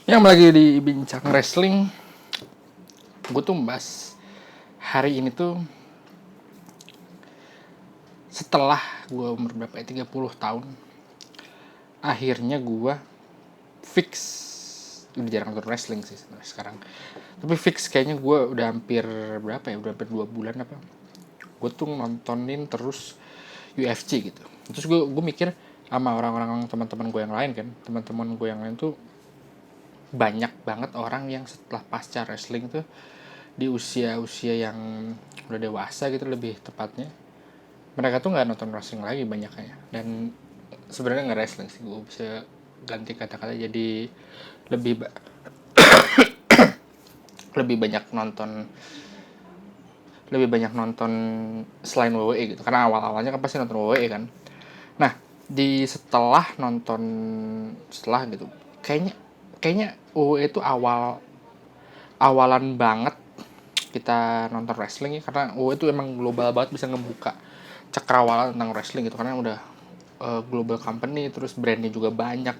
Yang lagi dibincang wrestling, gue tuh membahas hari ini tuh setelah gue umur berapa ya, 30 tahun, akhirnya gue fix, udah jarang nonton wrestling sih sekarang, tapi fix kayaknya gue udah hampir berapa ya, udah hampir 2 bulan apa, gue tuh nontonin terus UFC gitu. Terus gue mikir sama orang-orang teman-teman gue yang lain kan, teman-teman gue yang lain tuh banyak banget orang yang setelah pasca wrestling tuh di usia-usia yang udah dewasa gitu lebih tepatnya, mereka tuh nggak nonton wrestling lagi banyaknya. Dan sebenarnya nggak wrestling sih, gue bisa ganti kata-kata jadi lebih lebih banyak nonton lebih banyak nonton selain WWE gitu, karena awal-awalnya kan pasti nonton WWE kan. Nah, di setelah gitu, kayaknya kayaknya WWE itu awalan banget kita nonton wrestling ya, karena WWE itu emang global banget, bisa ngebuka cakrawala tentang wrestling gitu, karena udah global company, terus brandnya juga banyak,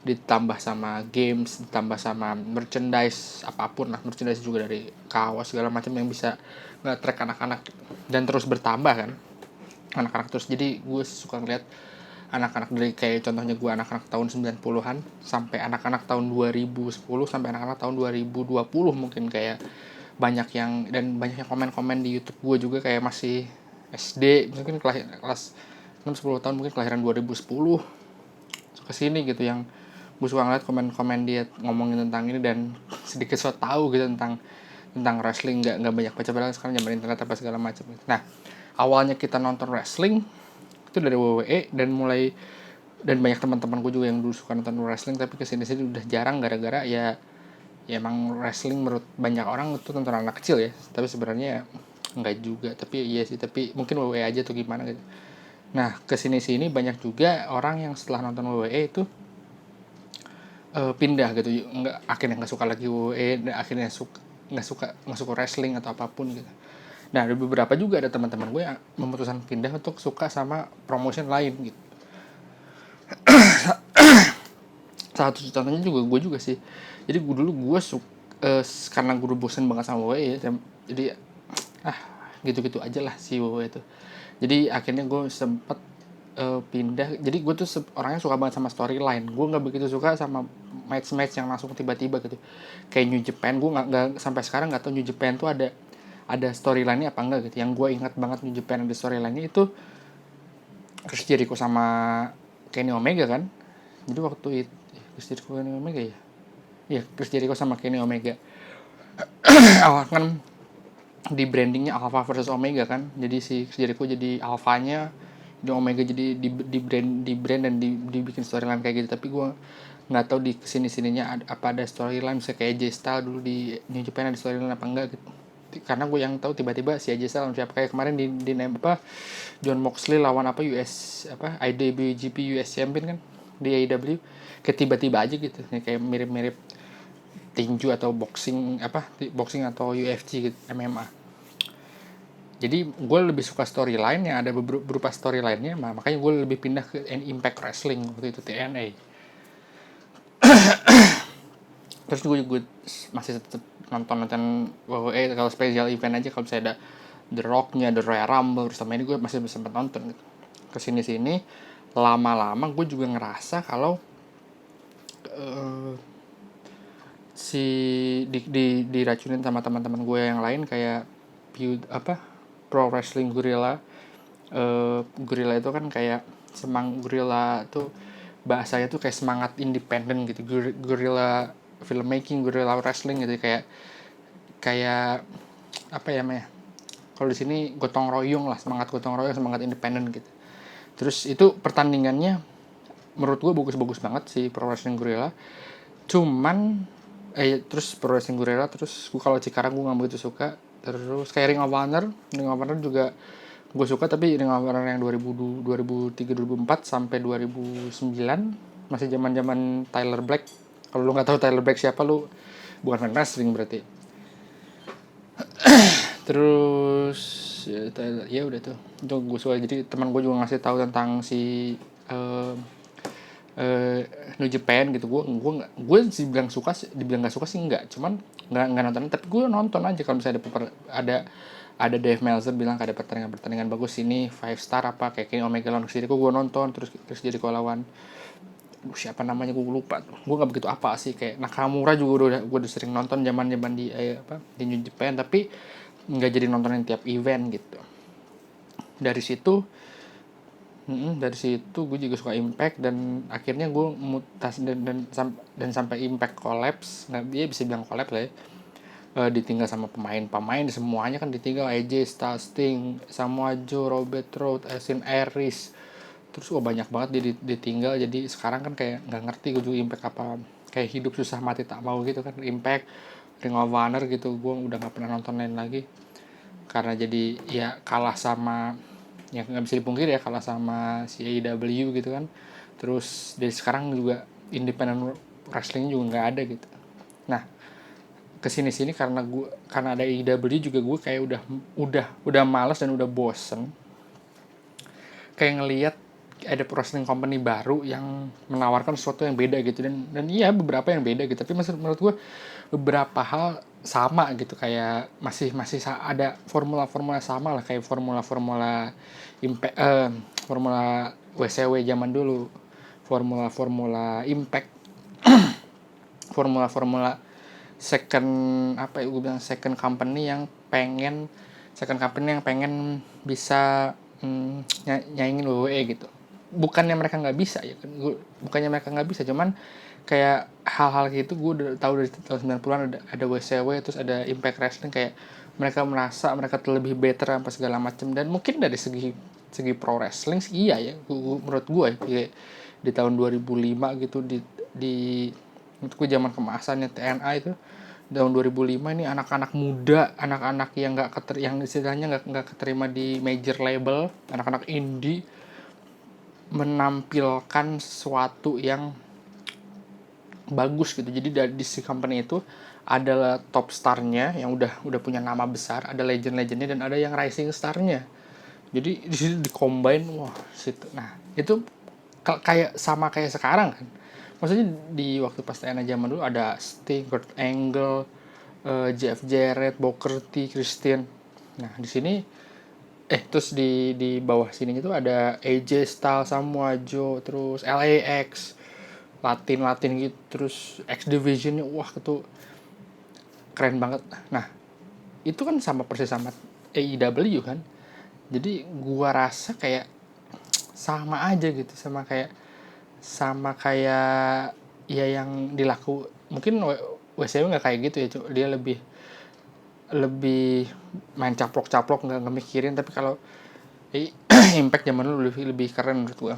ditambah sama games, ditambah sama merchandise, apapun lah, merchandise juga dari kaos segala macam yang bisa nge-track anak-anak dan terus bertambah kan anak-anak terus. Jadi gue suka ngeliat anak-anak dari kayak contohnya gue anak-anak tahun 90-an sampai anak-anak tahun 2010 sampai anak-anak tahun 2020 mungkin, kayak banyak yang, dan banyak yang komen-komen di YouTube gue juga kayak masih SD mungkin kelas 6-10 tahun, mungkin kelahiran 2010 ke sini gitu, yang gue suka ngeliat komen-komen dia ngomongin tentang ini dan sedikit so tahu gitu tentang wrestling, nggak banyak baca, padahal sekarang zaman internet apa segala macam. Nah, awalnya kita nonton wrestling itu dari WWE, dan banyak teman-teman gue juga yang dulu suka nonton wrestling, tapi kesini-sini udah jarang gara-gara ya emang wrestling menurut banyak orang itu tontonan anak kecil ya, tapi sebenarnya nggak juga, tapi iya sih, tapi mungkin WWE aja tuh gimana gitu. Nah, kesini-sini banyak juga orang yang setelah nonton WWE itu pindah gitu, nggak, akhirnya nggak suka lagi WWE, dan akhirnya nggak suka wrestling atau apapun gitu. Nah, ada beberapa juga, ada teman-teman gue yang memutuskan pindah untuk suka sama promotion lain gitu. Salah satu contohnya juga gue juga sih. Jadi gue dulu karena gue udah bosen banget sama WWE ya, jadi ah gitu-gitu aja lah si WWE itu. Jadi akhirnya gue sempet pindah. Jadi gue tuh orangnya suka banget sama storyline, gue nggak begitu suka sama match-match yang langsung tiba-tiba gitu, kayak New Japan. Gue nggak sampai sekarang nggak tahu New Japan tuh ada storyline-nya apa enggak gitu. Yang gue ingat banget New Japan ada storyline-nya itu Chris Jericho sama Kenny Omega kan. Jadi waktu itu Chris Jericho Kenny Omega ya, iya Chris Jericho sama Kenny Omega. Awal kan di brandingnya Alpha versus Omega kan, jadi si Chris Jericho jadi alfanya, di Omega jadi di brand dan dibikin storyline kayak gitu. Tapi gue nggak tahu di kesini sininya apa ada storyline, misalnya kayak J Style dulu di New Japan ada storyline apa enggak gitu. Karena gue yang tahu tiba-tiba si AJ Styles siapa, kayak kemarin di name apa, John Moxley lawan apa US apa IWGP US Champion kan di AEW, kayak tiba-tiba aja gitu, kayak mirip-mirip tinju atau boxing atau UFC gitu, MMA. Jadi gue lebih suka storyline yang ada berupa storyline-nya, makanya gue lebih pindah ke Impact Wrestling waktu itu, TNA. Terus gue masih tetap nonton WWE kalau special event aja, kalau misalnya ada The Rock-nya, The Royal Rumble bersama ini, gue masih sempat nonton gitu. Kesini sini lama-lama gue juga ngerasa kalau uh, si diracunin sama teman-teman gue yang lain, kayak Pro Wrestling Guerrilla. Guerrilla itu kan kayak Guerrilla tuh bahasanya tuh kayak semangat independen gitu. Guerrilla filmmaking, guerrilla wrestling gitu, kayak kayak apa ya namanya, kalau di sini gotong royong lah, semangat gotong royong, semangat independen gitu. Terus itu pertandingannya menurut gue bagus-bagus banget si Pro Wrestling Guerrilla. Cuman terus Pro Wrestling Guerrilla, terus gue kalau Cikarang gue nggak begitu suka. Terus kayak Ring of Honor juga gue suka, tapi Ring of Honor yang 2003 2004 sampai 2009 masih zaman Tyler Black. Kalau lu nggak tahu Tyler Black siapa, lu bukan fan wrestling berarti. Terus ya udah tuh, itu gue suka. Jadi teman gue juga ngasih tahu tentang si uh, New Japan gitu. Gue sih dibilang nggak suka sih enggak, cuman nggak nonton, tapi gue nonton aja kalau misalnya ada Dave Meltzer bilang ada pertandingan bagus ini 5 star apa kayak Kenny Omega lawan Chris Jericho, gue nonton. Terus Chris Jericho lawan siapa namanya gue lupa tuh, gue nggak begitu apa sih. Kayak Nakamura juga gue udah sering nonton zaman di New Japan, tapi nggak jadi nontonin tiap event gitu. Dari situ gue juga suka Impact, dan akhirnya gue mutas dan sampai Impact collapse, nggak dia bisa bilang collapse lah ya. Ditinggal sama pemain semuanya kan, ditinggal AJ Styles, Sting, Samoa Joe, Robert Roode, Austin Aries. Terus banyak banget dia ditinggal. Jadi sekarang kan kayak nggak ngerti gue juga Impact apa, kayak hidup susah mati tak mau gitu kan. Impact, Ring of Honor gitu gue udah nggak pernah nontonin lagi, karena jadi ya kalah sama, yang nggak bisa dipungkiri ya, kalah sama si AEW gitu kan. Terus dari sekarang juga independent wrestling juga nggak ada gitu. Nah, kesini karena ada AEW juga, gue kayak udah malas dan udah bosen kayak ngelihat ada wrestling company baru yang menawarkan sesuatu yang beda gitu. Dan iya beberapa yang beda gitu, tapi menurut gue beberapa hal sama gitu, kayak masih ada formula sama lah, kayak formula impact, formula WCW zaman dulu, formula Impact, formula second apa ya, gue bilang second company yang pengen bisa nyaingin WWE gitu. Bukannya mereka nggak bisa ya kan, bukannya mereka nggak bisa, cuman kayak hal-hal gitu gue udah tahu dari tahun 90-an. Ada WCW, terus ada Impact Wrestling, kayak mereka merasa mereka lebih better apa segala macam. Dan mungkin dari segi pro wrestling sih iya ya, menurut gue ya, di tahun 2005 gitu, di menurut gue zaman kemasannya TNA itu tahun 2005 ini, anak-anak muda, anak-anak yang istilahnya nggak keterima di major label, anak-anak indie menampilkan sesuatu yang bagus gitu. Jadi di si company itu ada top starnya yang udah punya nama besar, ada legend-legendnya, dan ada yang rising starnya. Jadi di situ di-combine, wah situ. Nah, itu kayak sekarang kan. Maksudnya di waktu pas TNA zaman dulu ada Sting, Kurt Angle, Jeff Jarrett, Booker T, Christian. Nah, di sini terus di bawah sininya tuh ada AJ Styles, Samoa Joe, terus LAX, Latin gitu, terus X Divisionnya, wah itu keren banget. Nah, itu kan sama persis sama AEW kan. Jadi gua rasa kayak sama aja gitu, sama kayak ya yang dilaku. Mungkin WCW nggak kayak gitu ya, dia lebih main caplok-caplok, nggak mikirin. Tapi kalau Impact zaman dulu lebih keren menurut gua.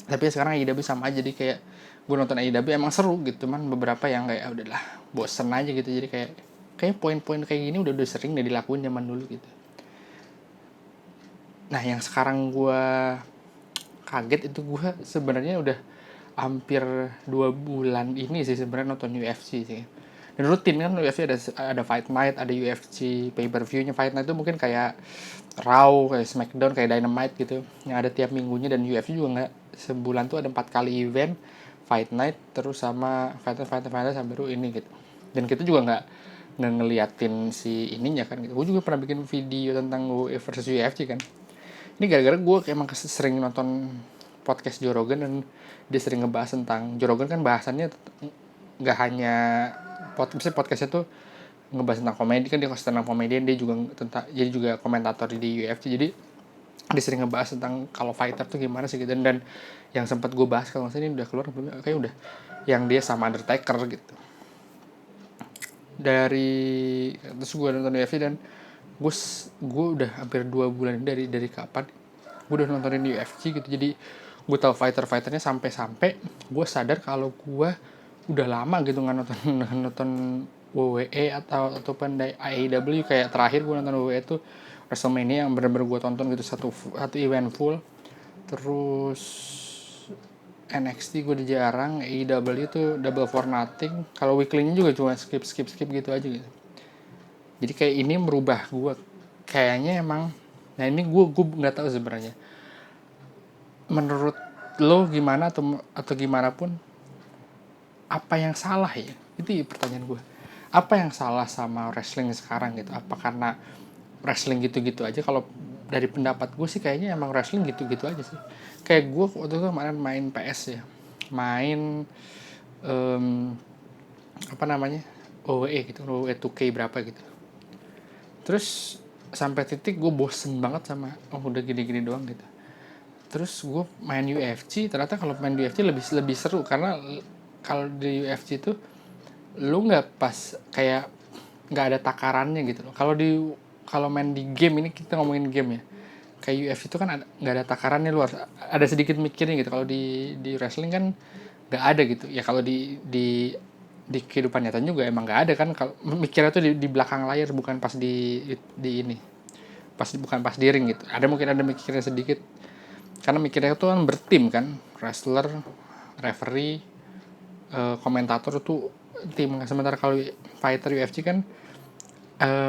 Tapi sekarang AEW sama aja, jadi kayak gue nonton AEW emang seru gitu, man beberapa yang kayak udahlah bosen aja gitu. Jadi kayak poin-poin kayak gini udah sering udah dilakuin zaman dulu gitu. Nah, yang sekarang gue kaget itu, gue sebenarnya udah hampir 2 bulan ini sih sebenarnya nonton UFC sih. Dan rutin kan UFC ada Fight Night, ada UFC pay-per-view-nya. Fight Night itu mungkin kayak Raw, kayak SmackDown, kayak Dynamite gitu, yang ada tiap minggunya. Dan UFC juga nggak, sebulan tuh ada 4 kali event Fight Night, terus sama fighter sampai baru ini gitu. Dan kita juga nggak ngeliatin si ininya kan gitu. Gue juga pernah bikin video tentang WWE versus UFC kan. Ini gara-gara gue emang sering nonton podcast Joe Rogan, dan dia sering ngebahas tentang, Joe Rogan kan bahasannya nggak hanya misalnya podcastnya tuh ngebahas tentang komedi kan, dia tentang komedian, dia juga jadi juga komentator di UFC. Jadi dia sering ngebahas tentang kalau fighter tuh gimana sih gitu. Dan yang sempat gue bahas, kalau ini udah keluar belum, kayak udah, yang dia sama Undertaker gitu. Terus gue nonton UFC, dan gue udah hampir 2 bulan dari kapan gue udah nontonin UFC gitu. Jadi gue tahu fighternya sampai gue sadar kalau gue udah lama gitu nggak nonton WWE ataupun AEW. Kayak terakhir gue nonton WWE itu WrestleMania yang benar-benar gue tonton gitu, satu event full. Terus NXT gue udah jarang, AEW itu Double for Nothing. Kalau weekly-nya juga cuma skip gitu aja gitu. Jadi kayak ini merubah gue kayaknya emang. Nah, ini gue nggak tahu sebenarnya, menurut lo gimana atau gimana pun, apa yang salah ya? Itu pertanyaan gue. Apa yang salah sama wrestling sekarang gitu? Apa karena wrestling gitu-gitu aja? Kalau dari pendapat gue sih kayaknya emang wrestling gitu-gitu aja sih. Kayak gue waktu itu kemarin main PS ya, main apa namanya, OWE gitu, OWE 2K berapa gitu. Terus sampai titik gue bosen banget sama udah gini-gini doang gitu. Terus gue main UFC, ternyata kalau main UFC lebih seru karena kalau di UFC itu lu nggak pas kayak nggak ada takarannya gitu loh. Kalau main di game ini, kita ngomongin game ya, kayak UFC itu kan nggak ada takarannya, luar ada sedikit mikirnya gitu. Kalau di wrestling kan nggak ada gitu ya. Kalau di kehidupan nyata juga emang nggak ada kan, kalau mikirnya tuh di belakang layar, bukan pas di ini, bukan pas di ring gitu. Mungkin ada mikirnya sedikit karena mikirnya tuh kan bertim kan, wrestler, referee, komentator tuh tim. Sementara kalau fighter UFC kan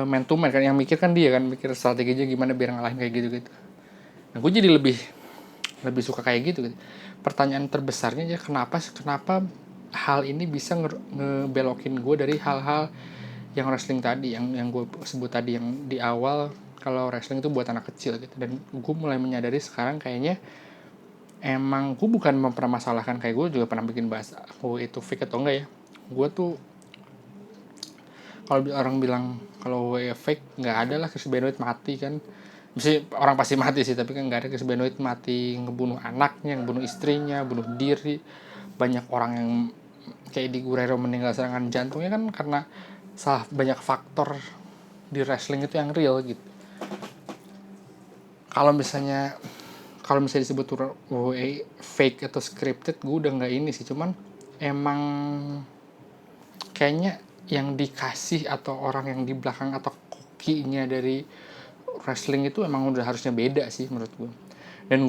man to man kan, yang mikir kan dia kan, mikir strateginya gimana biar ngalahin kayak gitu. Nah gue jadi lebih suka kayak gitu. Pertanyaan terbesarnya ya, kenapa hal ini bisa ngebelokin gue dari hal-hal yang wrestling tadi, yang gue sebut tadi, yang di awal kalau wrestling itu buat anak kecil gitu. Dan gue mulai menyadari sekarang kayaknya emang gue bukan mempermasalahkan, kayak gue juga pernah bikin bahas itu fake atau enggak ya. Gue tuh kalau orang bilang kalau fake, nggak ada lah Chris Benoit mati kan. Mesti orang pasti mati sih, tapi kan nggak ada Chris Benoit mati ngebunuh anaknya, ngebunuh istrinya, bunuh diri. Banyak orang yang kayak di Guerrero meninggal serangan jantungnya kan karena salah banyak faktor di wrestling itu yang real gitu. Kalau misalnya disebut fake atau scripted, gue udah nggak ini sih. Cuman emang kayaknya yang dikasih atau orang yang di belakang atau kokinya dari wrestling itu emang udah harusnya beda sih menurut gue. Dan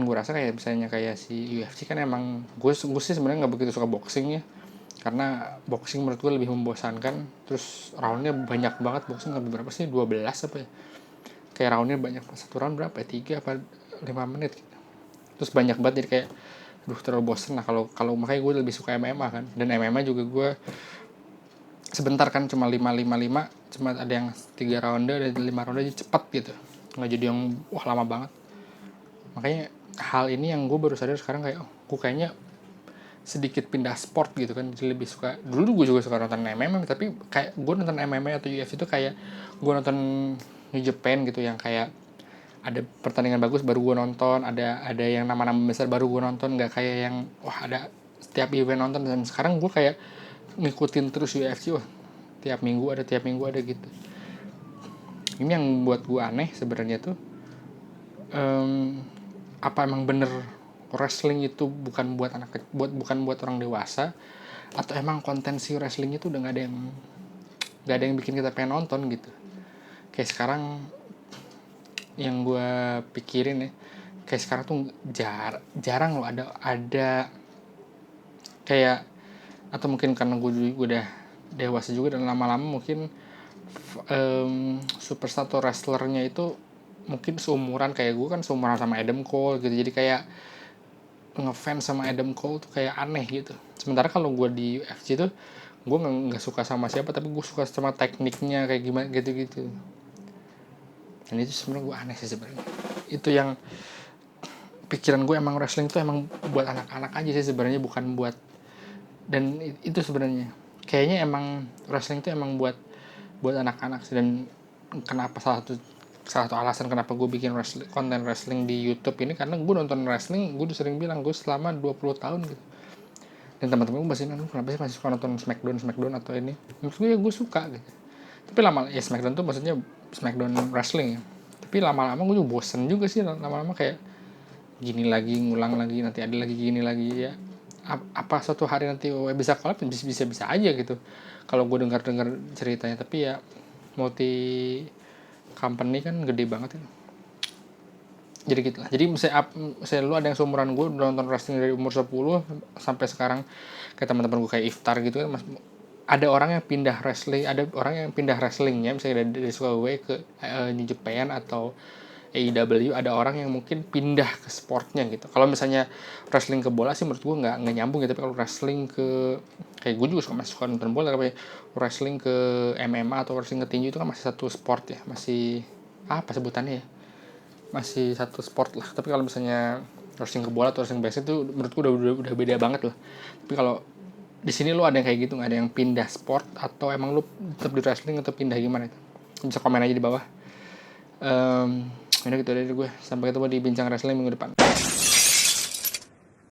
gue rasa kayak misalnya kayak si UFC kan, emang gue sih sebenarnya nggak begitu suka boxing ya, karena boxing menurut gue lebih membosankan. Terus roundnya banyak banget, boxing berapa sih, 12 apa ya, kayak roundnya banyak. Satu round berapa ya, 3 apa 5 menit gitu. Terus banyak banget, jadi kayak terlalu bosen. Nah kalau makanya gue lebih suka MMA kan. Dan MMA juga gue sebentar kan, cuma 5 cuma ada yang 3 ronde dan 5 ronde aja cepet gitu, nggak jadi yang wah lama banget. Makanya hal ini yang gue baru sadar sekarang, kayak gue kayaknya sedikit pindah sport gitu kan. Jadi lebih suka, dulu gue juga suka nonton MMA, tapi kayak gue nonton MMA atau UFC itu kayak gue nonton New Japan gitu, yang kayak ada pertandingan bagus baru gue nonton, ada yang nama-nama besar baru gue nonton, nggak kayak yang wah ada setiap event nonton. Dan sekarang gue kayak ngikutin terus UFC, wah tiap minggu ada gitu. Ini yang buat gue aneh sebenarnya tuh, apa emang bener wrestling itu bukan buat orang dewasa, atau emang konten si wrestling itu udah nggak ada yang bikin kita pengen nonton gitu. Kayak sekarang yang gue pikirin ya, kayak sekarang tuh jarang loh ada kayak, atau mungkin karena gue udah dewasa juga dan lama-lama mungkin superstar atau wrestlernya itu mungkin seumuran kayak gue kan, seumuran sama Adam Cole gitu. Jadi kayak ngefans sama Adam Cole tuh kayak aneh gitu. Sementara kalau gue di UFC tuh gue nggak suka sama siapa, tapi gue suka sama tekniknya kayak gimana gitu. Dan itu sebenarnya gue aneh sih sebenarnya. Itu yang pikiran gue, emang wrestling tuh emang buat anak-anak aja sih sebenarnya, bukan buat. Dan itu sebenarnya kayaknya emang wrestling tuh emang buat anak-anak sih. Dan kenapa salah satu alasan kenapa gue bikin konten wrestling di YouTube ini, karena gue nonton wrestling, gue udah sering bilang gue selama 20 tahun gitu. Dan teman-teman gue masih nonton, kenapa sih masih suka nonton Smackdown atau ini. Menurut gue ya gue suka gitu. Tapi lama ya, Smackdown tuh maksudnya Smackdown wrestling ya. Tapi lama-lama gue juga bosen juga sih, lama-lama kayak gini lagi, ngulang lagi, nanti ada lagi gini lagi ya. Apa suatu hari nanti bisa collab, bisa aja gitu kalau gue dengar ceritanya. Tapi ya multi company kan gede banget ya. Jadi gitu lah. Jadi misalnya lu ada yang seumuran gue udah nonton wrestling dari umur 10 sampai sekarang, kayak teman-teman gue kayak Iftar gitu kan, ada orang yang pindah wrestling, ada orang yang pindah wrestlingnya misalnya dari Sukaway ke New Japan atau AEW ada orang yang mungkin pindah ke sportnya gitu. Kalau misalnya wrestling ke bola sih menurut gue nggak nyambung gitu. Tapi kalau wrestling ke kayak gue juga suka nonton bola, tapi wrestling ke MMA atau wrestling ke tinju itu kan masih satu sport ya, masih apa sebutannya ya, masih satu sport lah. Tapi kalau misalnya wrestling ke bola atau wrestling biasa itu menurutku udah beda banget lah. Tapi kalau di sini lu ada yang kayak gitu nggak, ada yang pindah sport atau emang lu tetap di wrestling atau pindah gimana itu? Bisa komen aja di bawah. Ini gitu dari gue, sampai ketemu di bincang wrestling minggu depan.